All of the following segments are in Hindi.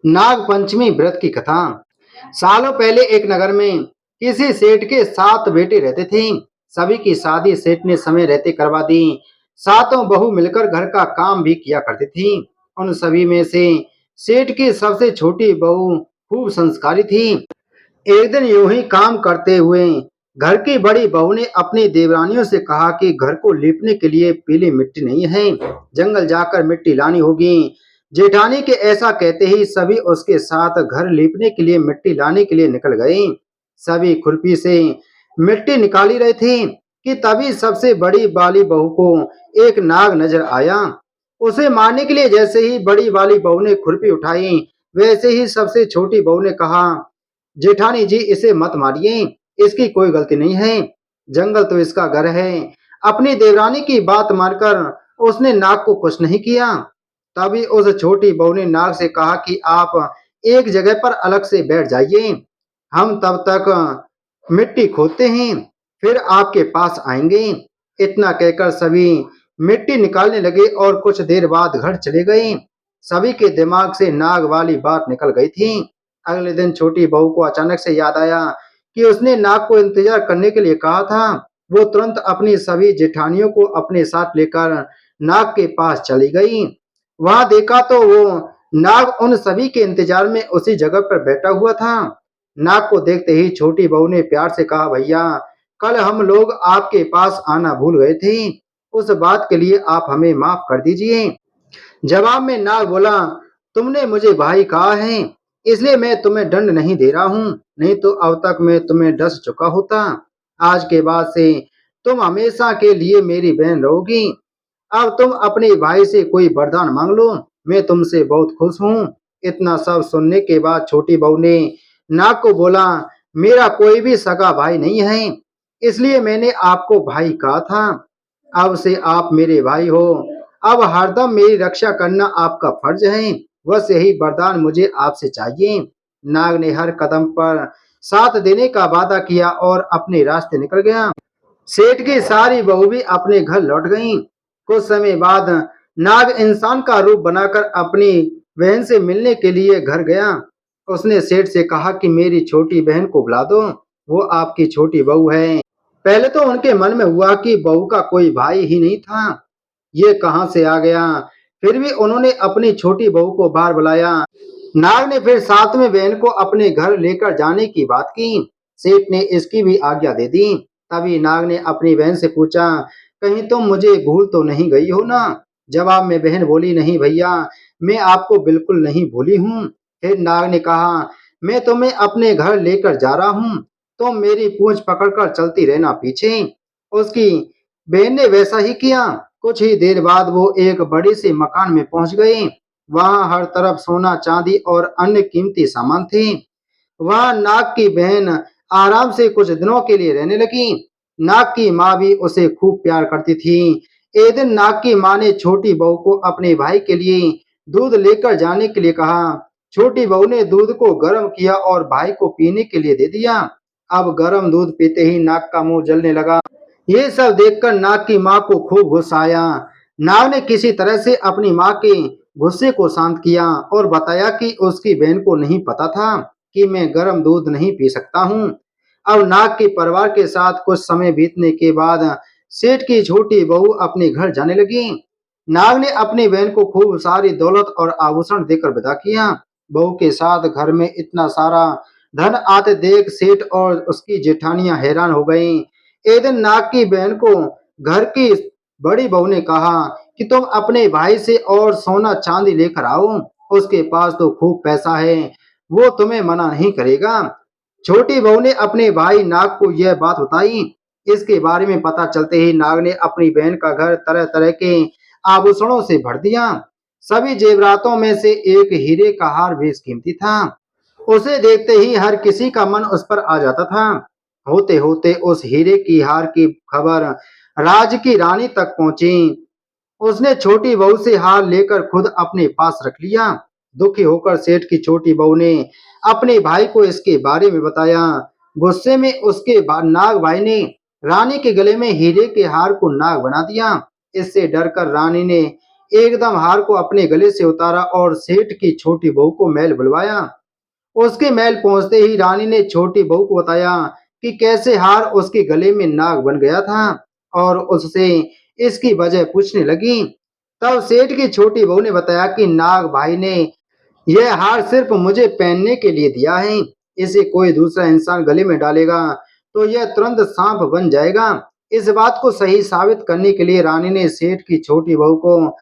नाग पंचमी व्रत की कथा। सालों पहले एक नगर में किसी सेठ के 7 बेटे रहते थे। सभी की शादी सेठ ने समय रहते करवा दी। सातों बहू मिलकर घर का काम भी किया करती थी। उन सभी में से सेठ की सबसे छोटी बहू खूब संस्कारी थी। एक दिन यूं ही काम करते हुए घर की बड़ी बहू ने अपनी देवरानियों से कहा कि घर को लीपने के लिए पीली मिट्टी नहीं है, जंगल जाकर मिट्टी लानी होगी। जेठानी के ऐसा कहते ही सभी उसके साथ घर लीपने के लिए मिट्टी लाने के लिए निकल गए। सभी खुरपी से मिट्टी निकाली रहे थे कि तभी सबसे बड़ी वाली बहू को एक नाग नजर आया। उसे मारने के लिए जैसे ही बड़ी वाली बहू ने खुरपी उठाई, वैसे ही सबसे छोटी बहू ने कहा, जेठानी जी इसे मत मारिए, इसकी कोई गलती नहीं है, जंगल तो इसका घर है। अपनी देवरानी की बात मानकर उसने नाग को कुछ नहीं किया। तभी उस छोटी बहू ने नाग से कहा कि आप एक जगह पर अलग से बैठ जाइए, हम तब तक मिट्टी खोदते हैं, फिर आपके पास आएंगे। इतना कहकर सभी मिट्टी निकालने लगे और कुछ देर बाद घर चले गए। सभी के दिमाग से नाग वाली बात निकल गई थी। अगले दिन छोटी बहू को अचानक से याद आया कि उसने नाग को इंतजार करने के लिए कहा था। वो तुरंत अपनी सभी जेठानियों को अपने साथ लेकर नाग के पास चली गई। वहां देखा तो वो नाग उन सभी के इंतजार में उसी जगह पर बैठा हुआ था। नाग को देखते ही छोटी बहू ने प्यार से कहा, भैया कल हम लोग आपके पास आना भूल गए थे, उस बात के लिए आप हमें माफ कर दीजिए। जवाब में नाग बोला, तुमने मुझे भाई कहा है, इसलिए मैं तुम्हें दंड नहीं दे रहा हूँ, नहीं तो अब तक मैं तुम्हें डस चुका होता। आज के बाद से तुम हमेशा के लिए मेरी बहन रहोगी। अब तुम अपने भाई से कोई वरदान मांग लो, मैं तुमसे बहुत खुश हूँ। इतना सब सुनने के बाद छोटी बहू ने नाग को बोला, मेरा कोई भी सगा भाई नहीं है, इसलिए मैंने आपको भाई कहा था। अब से आप मेरे भाई हो। अब हरदम मेरी रक्षा करना आपका फर्ज है, बस यही वरदान मुझे आपसे चाहिए। नाग ने हर कदम पर साथ देने का वादा किया और अपने रास्ते निकल गया। सेठ की सारी बहू भी अपने घर लौट गईं। कुछ समय बाद नाग इंसान का रूप बनाकर अपनी बहन से मिलने के लिए घर गया। उसने सेठ से कहा कि मेरी छोटी बहन को बुला दो, वो आपकी छोटी बहू है। पहले तो उनके मन में हुआ कि बहू का कोई भाई ही नहीं था, ये कहां से आ गया। फिर भी उन्होंने अपनी छोटी बहू को बाहर बुलाया। नाग ने फिर साथ में बहन को अपने घर लेकर जाने की बात की। सेठ ने इसकी भी आज्ञा दे दी। तभी नाग ने अपनी बहन से पूछा, कहीं तुम मुझे भूल तो नहीं गई हो ना। जवाब में बहन बोली, नहीं भैया, मैं आपको बिल्कुल नहीं भूली हूँ। फिर नाग ने कहा, मैं तुम्हें अपने घर लेकर जा रहा हूँ, तुम मेरी पूंछ पकड़कर चलती रहना पीछे। उसकी बहन ने वैसा ही किया। कुछ ही देर बाद वो एक बड़े से मकान में पहुंच गए। वहां हर तरफ सोना चांदी और अन्य कीमती सामान थे। वहां नाग की बहन आराम से कुछ दिनों के लिए रहने लगी। नाग की माँ भी उसे खूब प्यार करती थी। एक दिन नाग की माँ ने छोटी बहू को अपने भाई के लिए दूध लेकर जाने के लिए कहा। छोटी बहू ने दूध को गर्म किया और भाई को पीने के लिए दे दिया। अब गर्म दूध पीते ही नाग का मुंह जलने लगा। ये सब देखकर नाग की माँ को खूब गुस्सा आया। नाग ने किसी तरह से अपनी माँ के गुस्से को शांत किया और बताया कि उसकी बहन को नहीं पता था कि मैं गर्म दूध नहीं पी सकता हूँ। अब नाग के परिवार के साथ कुछ समय बीतने के बाद सेठ की छोटी बहू अपने घर जाने लगी। नाग ने अपनी बहन को खूब सारी दौलत और आभूषण देकर विदा किया। बहू के साथ घर में इतना सारा धन आते देख सेठ और उसकी जेठानियां हैरान हो गईं। एक दिन नाग की बहन को घर की बड़ी बहू ने कहा कि तुम अपने भाई से और सोना चांदी लेकर आओ, उसके पास तो खूब पैसा है, वो तुम्हें मना नहीं करेगा। छोटी बहू ने अपने भाई नाग को यह बात बताई। इसके बारे में पता चलते ही नाग ने अपनी बहन का घर तरह तरह के आभूषणों से भर दिया। सभी जेवरातों में से एक हीरे का हार बेशकीमती था। उसे देखते ही हर किसी का मन उस पर आ जाता था। होते होते उस हीरे की हार की खबर राज की रानी तक पहुंची। उसने छोटी बहू से हार लेकर खुद अपने पास रख लिया। दुखी होकर सेठ की छोटी बहू ने अपने भाई को इसके बारे में बताया। गुस्से में उसके नाग भाई ने रानी के गले में हीरे के हार को नाग बना दिया। इससे डरकर रानी ने एकदम हार को अपने गले से उतारा और सेठ की छोटी बहू को महल बुलवाया। उसके महल पहुंचते ही रानी ने छोटी बहू को बताया कि कैसे हार उसके गले में नाग बन गया था और उससे इसकी वजह पूछने लगी। तब सेठ की छोटी बहू ने बताया कि नाग भाई ने यह हार सिर्फ मुझे पहनने के लिए दिया है। इसे कोई दूसरा इंसान गले में डालेगा तो यह तुरंत सांप बन जाएगा। इस बात को सही साबित करने के लिए रानी ने सेठ की छोटी बहू को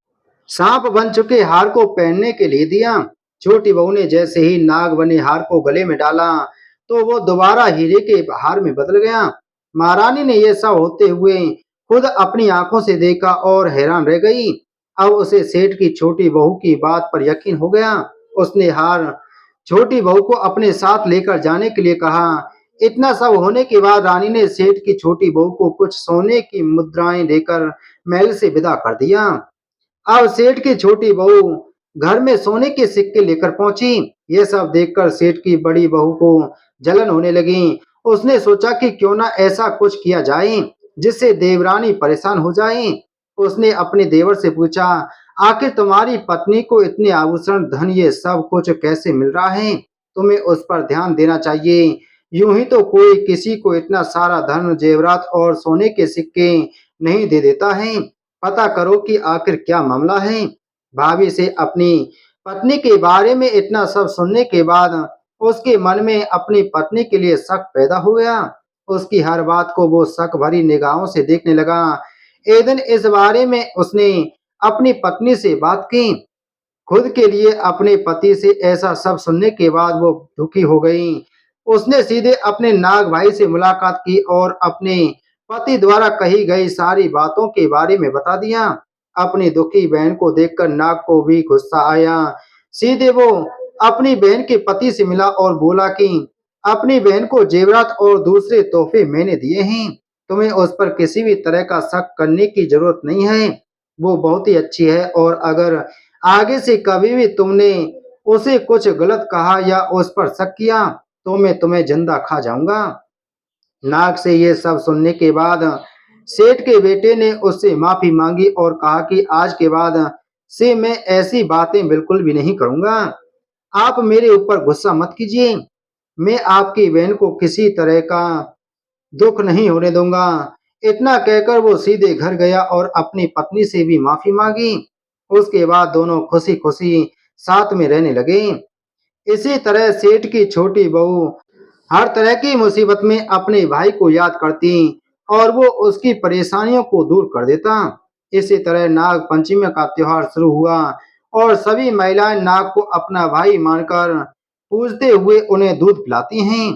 सांप बन चुके हार को पहनने के लिए दिया। छोटी बहू ने जैसे ही नाग बने हार को गले में डाला तो वो दोबारा हीरे के हार में बदल गया। महारानी ने यह सब होते हुए खुद अपनी आंखों से देखा और हैरान रह गई। अब उसे सेठ की छोटी बहू की बात पर यकीन हो गया। उसने हार छोटी बहू को अपने साथ लेकर जाने के लिए कहा। इतना सब होने के बाद रानी ने सेठ की छोटी बहू को कुछ सोने की मुद्राएं देकर महल से विदा कर दिया। अब सेठ की छोटी बहू घर में सोने के सिक्के लेकर पहुंची। ये सब देखकर सेठ की बड़ी बहू को जलन होने लगी। उसने सोचा कि क्यों ना ऐसा कुछ किया जाए जिससे देवरानी परेशान हो जाए। उसने अपने देवर से पूछा, आखिर तुम्हारी पत्नी को इतने आभूषण धन ये सब कुछ कैसे मिल रहा है? तुम्हें उस पर ध्यान देना चाहिए। यूं ही तो कोई किसी को इतना सारा धन जेवरात और सोने के सिक्के नहीं दे देता है। पता करो कि आखिर क्या मामला है। भाभी से अपनी पत्नी के बारे में इतना सब सुनने के बाद उसके मन में अपनी पत्नी के लिए शक पैदा हो गया। उसकी हर बात को वो शक भरी निगाहों से देखने लगा। एक दिन इस बारे में उसने अपनी पत्नी से बात की। खुद के लिए अपने पति से ऐसा सब सुनने के बाद वो दुखी हो गई। उसने सीधे अपने नाग भाई से मुलाकात की और अपने पति द्वारा कही गई सारी बातों के बारे में बता दिया। अपनी दुखी बहन को देखकर नाग को भी गुस्सा आया। सीधे वो अपनी बहन के पति से मिला और बोला कि अपनी बहन को जेवरात और दूसरे तोहफे मैंने दिए हैं। तुम्हें उस पर किसी भी तरह का शक करने की जरूरत नहीं है। वो बहुत ही अच्छी है और अगर आगे से कभी भी तुमने उसे कुछ गलत कहा या उस पर शक किया तो मैं तुम्हें जिंदा खा जाऊंगा। नाग से ये सब सुनने के बाद सेठ के बेटे ने उससे माफी मांगी और कहा कि आज के बाद से मैं ऐसी बातें बिल्कुल भी नहीं करूंगा। आप मेरे ऊपर गुस्सा मत कीजिए। मैं आपकी बहन को किसी तरह का दुख नहीं होने दूंगा। इतना कहकर वो सीधे घर गया और अपनी पत्नी से भी माफी मांगी। उसके बाद दोनों खुशी खुशी साथ में रहने लगे। इसी तरह सेठ की छोटी बहू हर तरह की मुसीबत में अपने भाई को याद करती और वो उसकी परेशानियों को दूर कर देता। इसी तरह नाग पंचमी का त्योहार शुरू हुआ और सभी महिलाएं नाग को अपना भाई मानकर पूजते हुए उन्हें दूध पिलाती हैं।